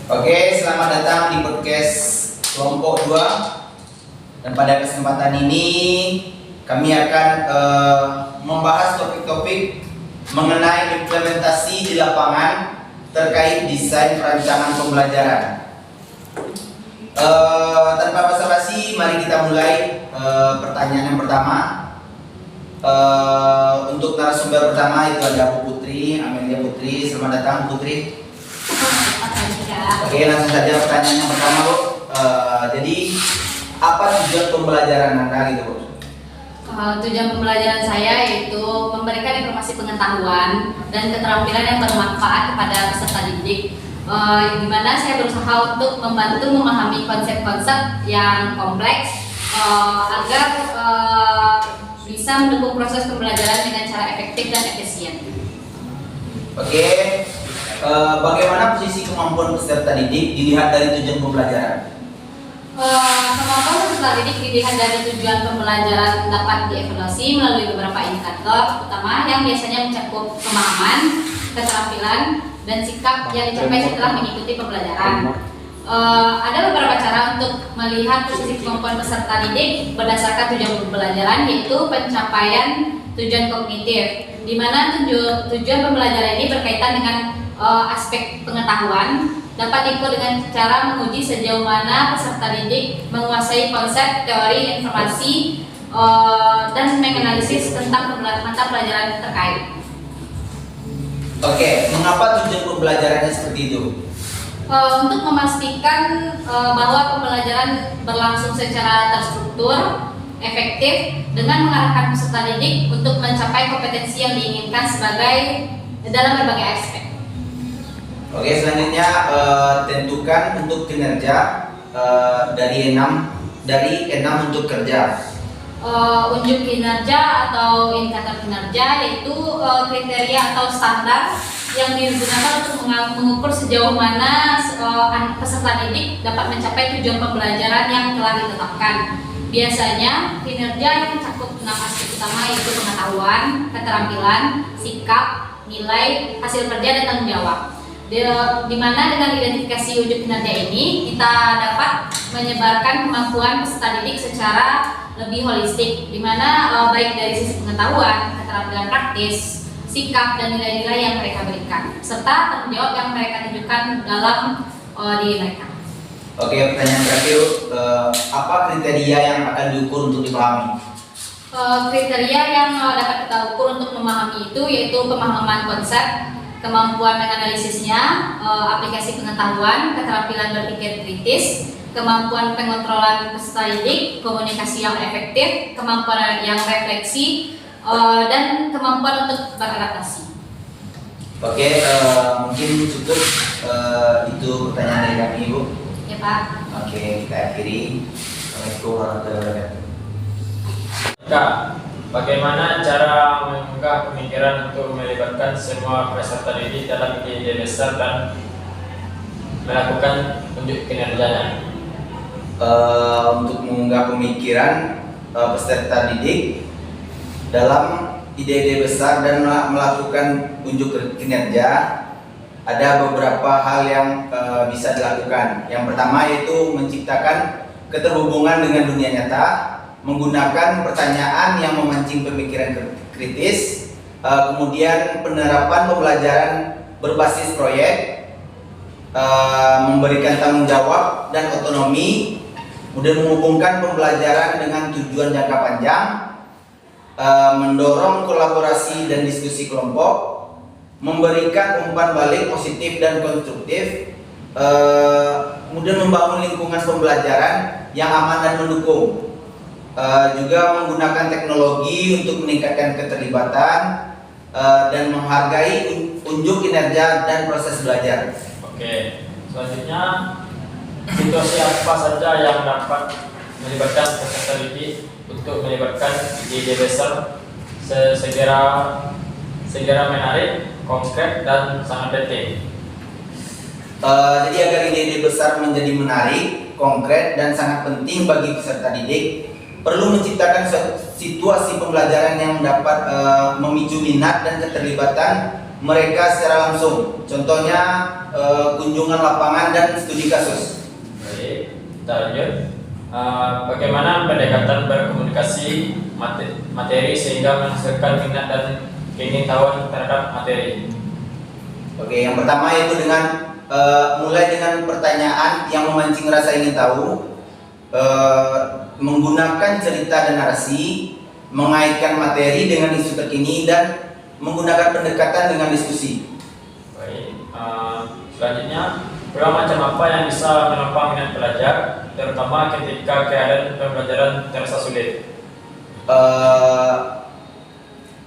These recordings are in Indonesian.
Oke, selamat datang di podcast kelompok 2. Dan pada kesempatan ini kami akan membahas topik-topik mengenai implementasi di lapangan terkait desain perancangan pembelajaran. Tanpa basa-basi, mari kita mulai pertanyaan yang pertama. Untuk narasumber pertama itu ada Bu Putri, Amelia Putri. Selamat datang Putri. Oke, langsung saja pertanyaan yang pertama, Bu. Jadi apa tujuan pembelajaran Anda gitu, Bu? Tujuan pembelajaran saya yaitu memberikan informasi pengetahuan dan keterampilan yang bermanfaat kepada peserta didik, di mana saya berusaha untuk membantu memahami konsep-konsep yang kompleks agar bisa mendukung proses pembelajaran dengan cara efektif dan efisien. Oke, bagaimana posisi kemampuan peserta didik dilihat dari tujuan pembelajaran? Kemampuan peserta didik dilihat dari tujuan pembelajaran dapat dievaluasi melalui beberapa indikator utama yang biasanya mencakup pemahaman, keterampilan, dan sikap yang dicapai setelah mengikuti pembelajaran. Ada beberapa cara untuk melihat posisi kemampuan peserta didik berdasarkan tujuan pembelajaran, yaitu pencapaian tujuan kognitif, di mana tujuan pembelajaran ini berkaitan dengan aspek pengetahuan, dapat diukur dengan cara menguji sejauh mana peserta didik menguasai konsep, teori, informasi, dan menganalisis tentang mata pelajaran terkait. Oke, mengapa tujuan pembelajarannya seperti itu? Untuk memastikan bahwa pembelajaran berlangsung secara terstruktur, efektif, dengan mengarahkan peserta didik untuk mencapai kompetensi yang diinginkan dalam berbagai aspek. Oke, selanjutnya tentukan untuk kinerja dari 6 untuk kerja. Unjuk kinerja atau indikator kinerja yaitu kriteria atau standar yang digunakan untuk mengukur sejauh mana peserta didik dapat mencapai tujuan pembelajaran yang telah ditetapkan. Biasanya kinerja yang mencakup 6 aspek utama yaitu pengetahuan, keterampilan, sikap, nilai, hasil kerja, dan tanggung jawab. Di mana dengan identifikasi unjuk kinerja ini kita dapat menyebarkan kemampuan peserta didik secara lebih holistik, di mana baik dari sisi pengetahuan, keterampilan praktis, sikap, dan nilai-nilai yang mereka berikan, serta tanggung jawab yang mereka tunjukkan dalam diri mereka. Oke, pertanyaan terakhir, apa kriteria yang akan diukur untuk dipahami? Kriteria yang dapat kita ukur untuk memahami itu yaitu pemahaman konsep, kemampuan menganalisisnya, aplikasi pengetahuan, keterampilan berpikir kritis, kemampuan pengontrolan peserta didik, komunikasi yang efektif, kemampuan yang refleksi, dan kemampuan untuk beradaptasi. Oke, mungkin cukup itu pertanyaan dari kami, Ibu. Ya, Pak. Oke, kita akhiri. Assalamualaikum warahmatullahi wabarakatuh. Kak, bagaimana cara mengunggah pemikiran untuk melibatkan semua peserta didik dalam ide besar dan melakukan unjuk kinerjanya? Untuk mengunggah pemikiran peserta didik dalam ide-ide besar dan melakukan unjuk kinerja, ada beberapa hal yang bisa dilakukan. Yang pertama yaitu menciptakan keterhubungan dengan dunia nyata, menggunakan pertanyaan yang memancing pemikiran kritis, kemudian penerapan pembelajaran berbasis proyek, memberikan tanggung jawab dan otonomi, kemudian menghubungkan pembelajaran dengan tujuan jangka panjang, mendorong kolaborasi dan diskusi kelompok, memberikan umpan balik positif dan konstruktif, kemudian membangun lingkungan pembelajaran yang aman dan mendukung, juga menggunakan teknologi untuk meningkatkan keterlibatan dan menghargai unjuk kinerja dan proses belajar. Oke, selanjutnya situasi apa saja yang dapat melibatkan peserta didik untuk melibatkan ide besar segera menarik, konkret, dan sangat detail. Jadi agar ide-ide besar menjadi menarik, konkret, dan sangat penting bagi peserta didik, perlu menciptakan situasi pembelajaran yang dapat memicu minat dan keterlibatan mereka secara langsung. Contohnya kunjungan lapangan dan studi kasus. Baik, kita lanjut. Bagaimana pendekatan berkomunikasi materi sehingga menghasilkan minat dan keingintahuan terhadap materi? Oke, yang pertama itu dengan mulai dengan pertanyaan yang memancing rasa ingin tahu, menggunakan cerita dan narasi, mengaitkan materi dengan isu terkini, dan menggunakan pendekatan dengan diskusi. Baik, selanjutnya peluang macam apa yang bisa menopang minat pelajar, terutama ketika keadaan pembelajaran terasa sulit?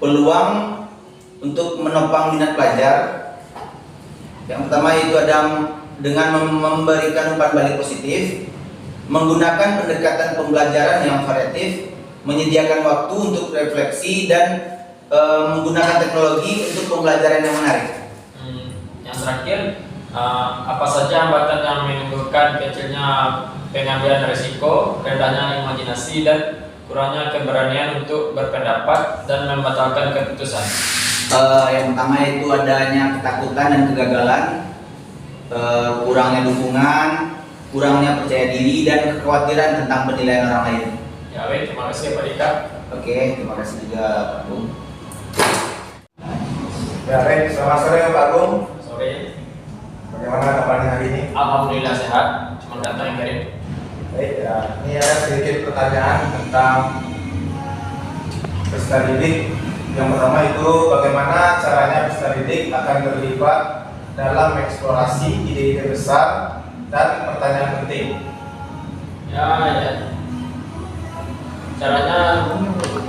Peluang untuk menopang minat pelajar, yang pertama itu ada dengan memberikan umpan balik positif, menggunakan pendekatan pembelajaran yang variatif, menyediakan waktu untuk refleksi, dan menggunakan teknologi untuk pembelajaran yang menarik. Yang terakhir, apa saja hambatan yang menimbulkan kecilnya pengambilan risiko, rendahnya imajinasi, dan kurangnya keberanian untuk berpendapat dan membatalkan keputusan? Yang pertama itu adanya ketakutan dan kegagalan, kurangnya dukungan, kurangnya percaya diri, dan kekhawatiran tentang penilaian orang lain. Ya, baik, terima kasih Pak Dika. Oke, terima kasih juga Pak Bung. Ya, baik, selamat sore Pak Agung. Sore. Bagaimana kabarnya hari ini? Alhamdulillah sehat, cuma data yang kirim. Baik, ya. Ini ada sedikit pertanyaan tentang peserta didik. Yang pertama itu bagaimana caranya peserta didik akan terlibat dalam eksplorasi ide-ide besar dan pertanyaan penting. Ya. Caranya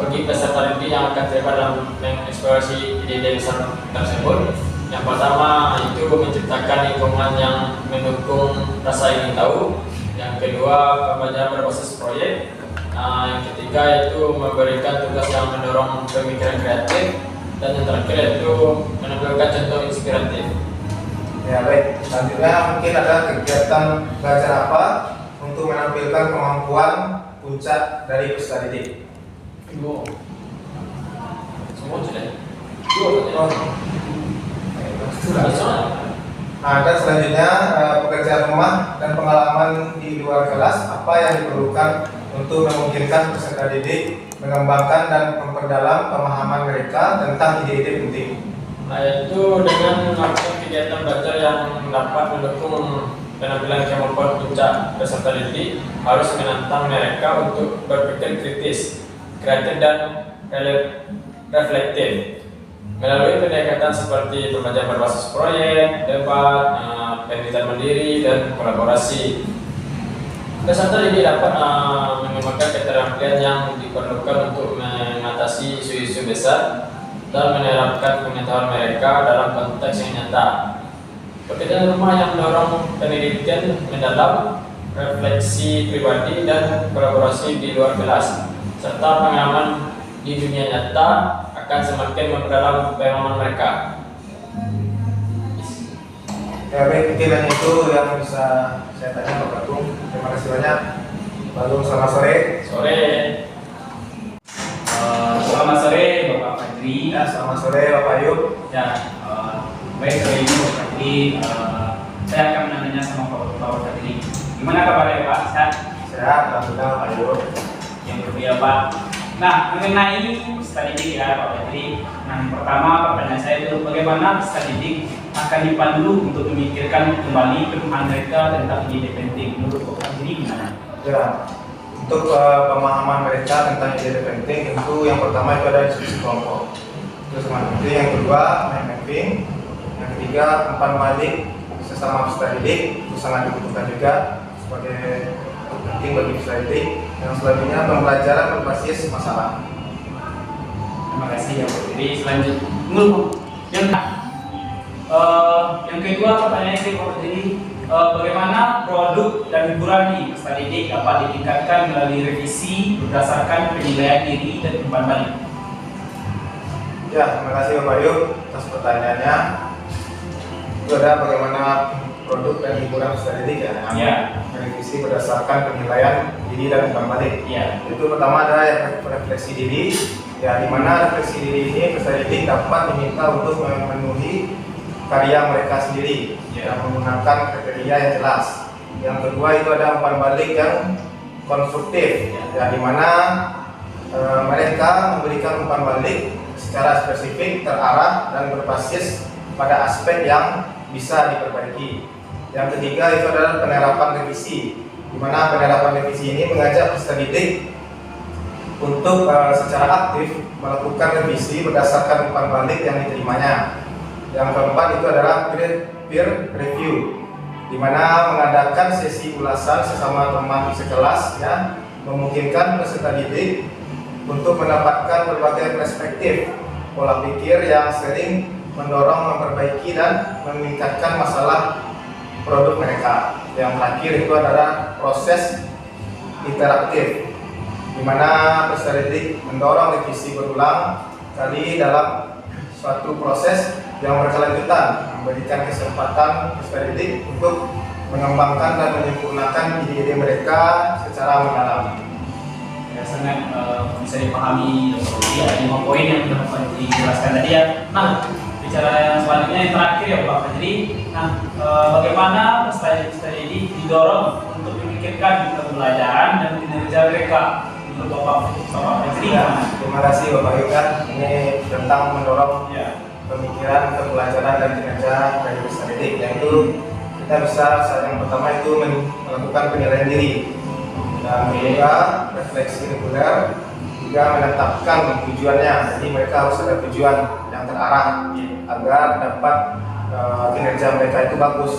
bagi peserta didik yang akan terlibat dalam mengeksplorasi ide-ide besar tersebut, yang pertama itu menciptakan lingkungan yang mendukung rasa ingin tahu. Yang kedua, pembelajaran berbasis proyek. Yang ketiga itu memberikan tugas yang mendorong pemikiran kreatif. Dan yang terakhir itu menampilkan contoh inspiratif. Ya, baik. Selanjutnya mungkin ada kegiatan belajar apa untuk menampilkan kemampuan puncak dari peserta didik. Semua sudah. Nah, dan selanjutnya pekerjaan rumah dan pengalaman di luar kelas, apa yang diperlukan untuk memungkinkan peserta didik mengembangkan dan memperdalam pemahaman mereka tentang ide-ide penting. Nah, itu dengan melakukan kegiatan belajar yang dapat mendukung penampilan kemampuan puncak peserta didik, harus menantang mereka untuk berpikir kritis, kreatif, dan reflektif melalui pendekatan seperti pembelajaran berbasis proyek, debat, penelitian mandiri, dan kolaborasi. Peserta didik dapat mengembangkan keterampilan yang diperlukan untuk mengatasi isu-isu besar dan menerapkan pengetahuan mereka dalam konteks yang nyata. Pekerjaan rumah yang mendorong penelitian mendalam, refleksi pribadi, dan kolaborasi di luar kelas, serta pengalaman di dunia nyata akan semakin memperdalam pemahaman mereka. Ya, baik, mungkin hanya itu yang bisa saya tanya Pak Agung. Terima kasih banyak. Pak Agung, selamat sore. Sore. Selamat sore Bapak Fadri. Ya, selamat sore Bapak Ayub. Ya, baik hari ini Bapak Fadri. Saya akan menanya sama Bapak Fadri. Gimana kabarnya Pak? Sehat? Sehat, alhamdulillah Pak Ayub. Yang kedua Pak. Nah, mengenai peserta didik ya Pak Fadri. Nah, yang pertama pertanyaan saya itu bagaimana peserta didik akan dipandu untuk memikirkan kembali pemahaman mereka tentang ide penting. Menurut Bapak Fadri gimana? Ya, untuk pemahaman mereka tentang ide penting, tentu yang pertama itu ada diskusi kelompok. Terus nanti yang kedua mind mapping, yang ketiga umpan balik sesama peserta didik, itu sangat dibutuhkan juga sebagai penting bagi peserta didik. Yang selanjutnya pembelajaran berbasis masalah. Terima kasih ya Pak Fadri. Selanjutnya, yang kedua pertanyaan saya Pak Fadri, bagaimana produk dan hiburan nih peserta didik dapat ditingkatkan melalui revisi berdasarkan penilaian diri dan umpan balik? Ya, terima kasih Bapak Yuk atas pertanyaannya. Itu ada bagaimana produk dan hiburan peserta didik ya. Ya. Merevisi berdasarkan penilaian diri dan umpan balik. Ya. Itu pertama ada refleksi diri, ya di mana refleksi diri ini peserta didik dapat diminta untuk memenuhi karya mereka sendiri dan menggunakan kriteria yang jelas. Yang kedua itu ada umpan balik yang konstruktif, ya di mana mereka memberikan umpan balik secara spesifik, terarah dan berbasis pada aspek yang bisa diperbaiki. Yang ketiga itu adalah penerapan revisi, di mana penerapan revisi ini mengajak peserta didik untuk secara aktif melakukan revisi berdasarkan umpan balik yang diterimanya. Yang keempat itu adalah peer review, di mana mengadakan sesi ulasan sesama teman sekelas ya, memungkinkan peserta didik untuk mendapatkan berbagai perspektif pola pikir yang sering mendorong memperbaiki dan meningkatkan masalah produk mereka. Yang terakhir itu adalah proses interaktif, di mana peserta didik mendorong revisi berulang kali dalam suatu proses yang berkelanjutan, memberikan kesempatan peserta didik untuk mengembangkan dan menyempurnakan ide-ide mereka secara mendalam. Ya, sangat bisa dipahami ya, 5 poin yang sudah dijelaskan tadi ya. Nah, bicara yang selanjutnya yang terakhir ya Pak Fajri. Nah, bagaimana peserta didik didorong untuk memikirkan pembelajaran dan kinerja mereka? Menurut Bapak Fajri ya. Terima kasih Bapak Yukan. Ini tentang mendorong Ya. pemikiran, pembelajaran dan kinerja dari peserta didik. Yaitu kita bisa yang pertama itu melakukan penilaian diri, dan kedua refleksi reguler, juga menetapkan tujuannya. Jadi mereka harus ada tujuan yang terarah agar dapat kinerja mereka itu bagus.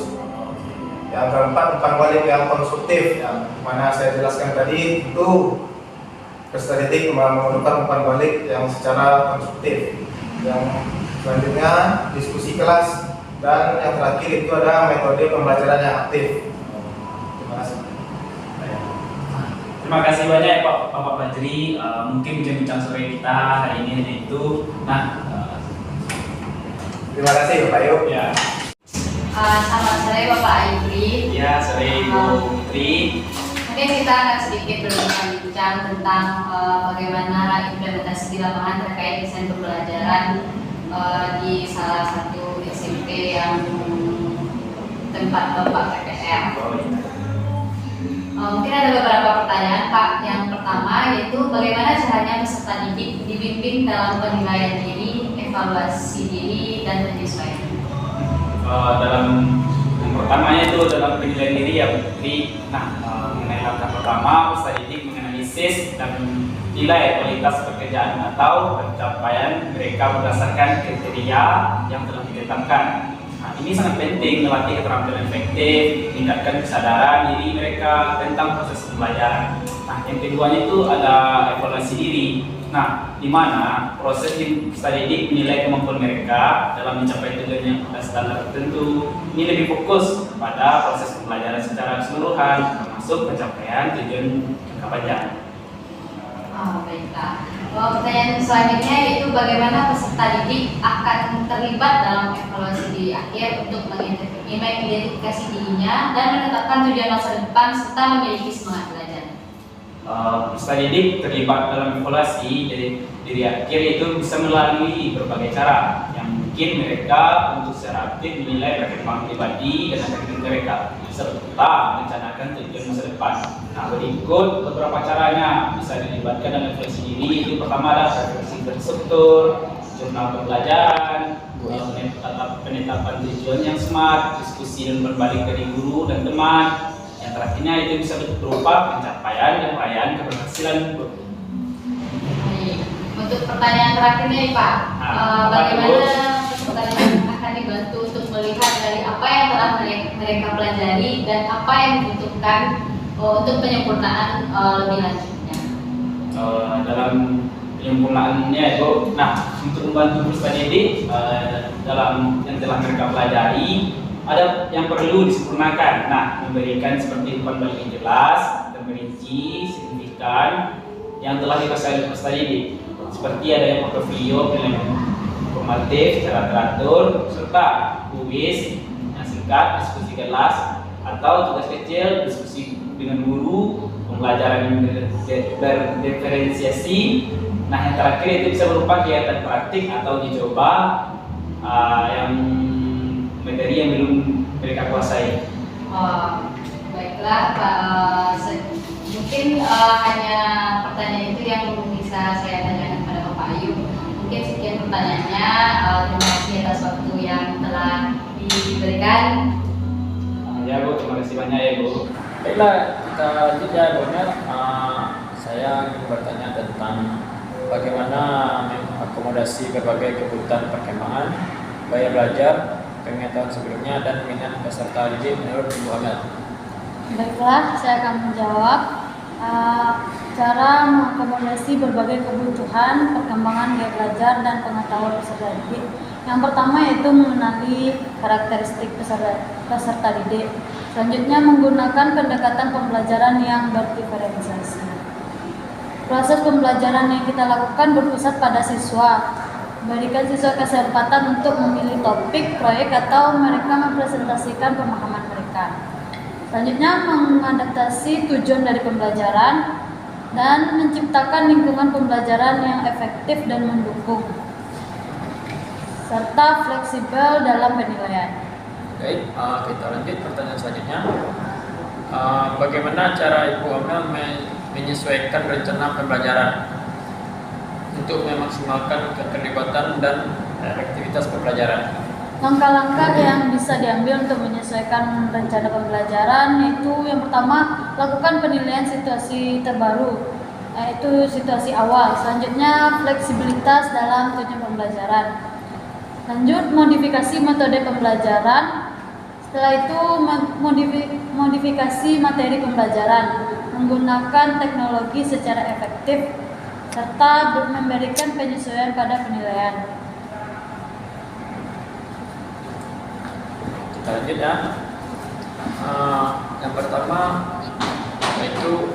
Yang keempat umpan balik yang konstruktif, yang mana saya jelaskan tadi itu peserta didik memerlukan umpan balik yang secara konstruktif. Yang selanjutnya diskusi kelas, dan yang terakhir itu ada metode pembelajaran yang aktif. Terima kasih. Terima kasih banyak Bapak Fajri. Mungkin bincang-bincang sore kita hari ini hanya itu. Nah, Terima kasih Bapak Yuk. ya, Selamat sore Bapak Aibri. ya sore Ibu Putri. Mungkin kita akan sedikit berbincang tentang bagaimana implementasi di lapangan terkait desain pembelajaran di salah satu SMP yang tempat Bapak PPR. Mungkin ada beberapa pertanyaan Pak. Yang pertama yaitu bagaimana caranya peserta didik dibimbing dalam penilaian diri, evaluasi diri, dan penyesuaian. Dalam yang pertamanya itu dalam penilaian diri ya Bu Putri. Nah, mengenai langkah pertama peserta didik menganalisis dan menilai kualitas pekerjaan atau pencapaian mereka berdasarkan kriteria yang telah ditetapkan. Nah, ini sangat penting melatih keterampilan efektif, meningkatkan kesadaran diri mereka tentang proses pembelajaran. Nah, yang keduanya itu ada evaluasi diri. Nah, di mana proses peserta didik menilai kemampuan mereka dalam mencapai tujuan yang ada standar tertentu. Ini lebih fokus pada proses pembelajaran secara keseluruhan, termasuk pencapaian tujuan jangka panjang. Baiklah. Pertanyaan selanjutnya yaitu bagaimana peserta didik akan terlibat dalam evaluasi diri akhir untuk mengidentifikasi dirinya dan menetapkan tujuan masa depan serta memiliki semangat belajar. Peserta didik terlibat dalam evaluasi diri akhir itu bisa melalui berbagai cara yang mungkin mereka untuk secara aktif menilai perkembangan pribadi dan akademik mereka serta merencanakan tujuan masa depan. Nah, berikut beberapa caranya bisa dilibatkan dalam evaluasi diri. Itu pertama ada refleksi berstruktur, jurnal pembelajaran, penetapan tujuan yang smart, diskusi dan berbalik dari guru dan teman. Yang terakhirnya itu bisa berupa pencapaian dan perayaan keberhasilan. Baik. Untuk pertanyaan terakhirnya Pak, bagaimana peserta didik akan dibantu untuk melihat dari apa yang telah mereka pelajari dan apa yang dibutuhkan untuk penyempurnaan lebih lanjutnya. Dalam penyempurnaannya itu, nah untuk membantu peserta didik dalam yang telah mereka pelajari, ada yang perlu disempurnakan. Nah, memberikan seperti umpan balik yang jelas, terperinci, signifikan yang telah dikuasai oleh peserta didik. Seperti adanya portofolio, penilaian formatif secara teratur, serta kuis yang singkat singkat, diskusi kelas, atau tugas kecil, diskusi dengan guru, pembelajaran yang berdiferensiasi. Nah, yang terakhir itu bisa berupa kegiatan praktik atau uji coba yang materi yang belum mereka kuasai. Baiklah Pak, mungkin hanya pertanyaan itu yang bisa saya tanyakan kepada Bapak Ayu. Mungkin sekian pertanyaannya. Terima kasih atas waktu yang telah diberikan. Ya Bu, terima kasih banyak ya Bu. Baiklah, kita lanjut ya Bu Mel. Saya ingin bertanya tentang bagaimana mengakomodasi berbagai kebutuhan perkembangan, gaya belajar, pengetahuan sebelumnya, dan minat peserta didik menurut Ibu Amel. Baiklah, saya akan menjawab cara mengakomodasi berbagai kebutuhan, perkembangan gaya belajar, dan pengetahuan peserta didik. Yang pertama yaitu mengenali karakteristik peserta didik. Selanjutnya menggunakan pendekatan pembelajaran yang berdiferensiasi. Proses pembelajaran yang kita lakukan berpusat pada siswa. Berikan siswa kesempatan untuk memilih topik, proyek, atau mereka mempresentasikan pemahaman mereka. Selanjutnya mengadaptasi tujuan dari pembelajaran dan menciptakan lingkungan pembelajaran yang efektif dan mendukung, serta fleksibel dalam penilaian. Baik, kita lanjut pertanyaan selanjutnya. Bagaimana cara Ibu Amel menyesuaikan rencana pembelajaran untuk memaksimalkan keterlibatan dan efektivitas pembelajaran? Langkah-langkah yang bisa diambil untuk menyesuaikan rencana pembelajaran yaitu yang pertama, lakukan penilaian situasi terbaru, yaitu situasi awal. Selanjutnya, fleksibilitas dalam tujuan pembelajaran. Lanjut, modifikasi metode pembelajaran. Setelah itu, modifikasi materi pembelajaran, menggunakan teknologi secara efektif, serta memberikan penyesuaian pada penilaian. Kita lanjut ya. Yang pertama yaitu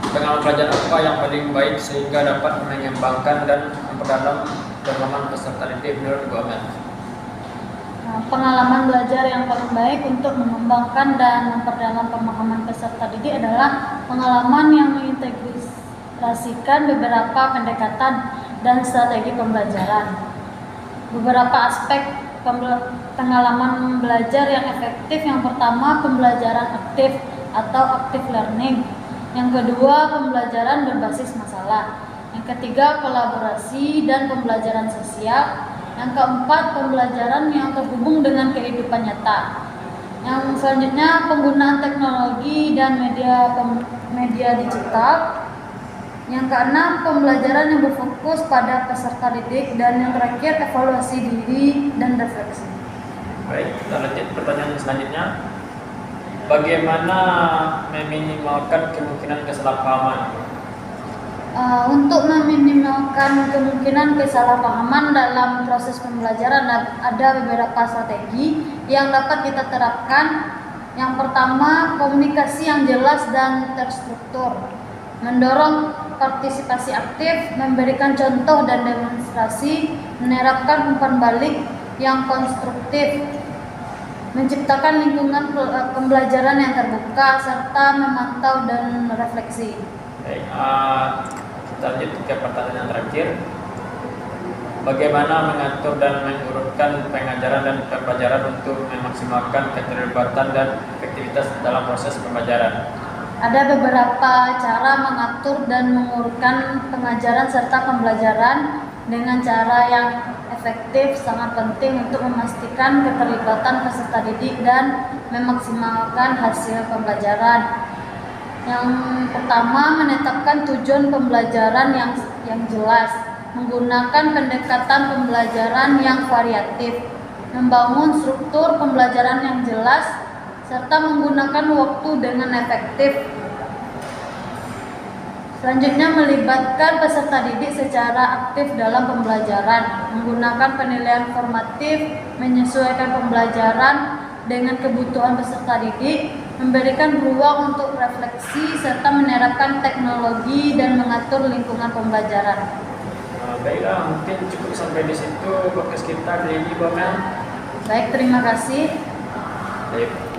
pengalaman belajar apa yang paling baik sehingga dapat mengembangkan dan memperdalam pengalaman peserta didik menurut Bu Amel. Pengalaman belajar yang paling baik untuk mengembangkan dan memperdalam pemahaman peserta didik adalah pengalaman yang mengintegrasikan beberapa pendekatan dan strategi pembelajaran. Beberapa aspek pengalaman belajar yang efektif. Yang pertama, pembelajaran aktif atau active learning. Yang kedua, pembelajaran berbasis masalah. Yang ketiga, kolaborasi dan pembelajaran sosial. Yang keempat, pembelajaran yang terhubung dengan kehidupan nyata. Yang selanjutnya, penggunaan teknologi dan media digital. Yang keenam, pembelajaran yang berfokus pada peserta didik. Dan yang terakhir, evaluasi diri dan refleksi. Baik, kita lanjut pertanyaan selanjutnya. Bagaimana meminimalkan kemungkinan kesalahpahaman? Untuk meminimalkan kemungkinan kesalahpahaman dalam proses pembelajaran ada beberapa strategi yang dapat kita terapkan. Yang pertama, komunikasi yang jelas dan terstruktur. Mendorong partisipasi aktif, memberikan contoh dan demonstrasi, menerapkan umpan balik yang konstruktif, menciptakan lingkungan pembelajaran yang terbuka, serta memantau dan refleksi. Baik, kita lanjut ke pertanyaan yang terakhir. Bagaimana mengatur dan mengurutkan pengajaran dan pembelajaran untuk memaksimalkan keterlibatan dan efektivitas dalam proses pembelajaran? Ada beberapa cara mengatur dan mengurutkan pengajaran serta pembelajaran dengan cara yang efektif. Sangat penting untuk memastikan keterlibatan peserta didik dan memaksimalkan hasil pembelajaran. Yang pertama, menetapkan tujuan pembelajaran yang jelas, menggunakan pendekatan pembelajaran yang variatif, membangun struktur pembelajaran yang jelas, serta menggunakan waktu dengan efektif. Selanjutnya, melibatkan peserta didik secara aktif dalam pembelajaran, menggunakan penilaian formatif, menyesuaikan pembelajaran dengan kebutuhan peserta didik, memberikan ruang untuk refleksi, serta menerapkan teknologi dan mengatur lingkungan pembelajaran. Baiklah, mungkin cukup sampai di situ podcast kita kali ini, Bu Amel. Baik, terima kasih. Baik.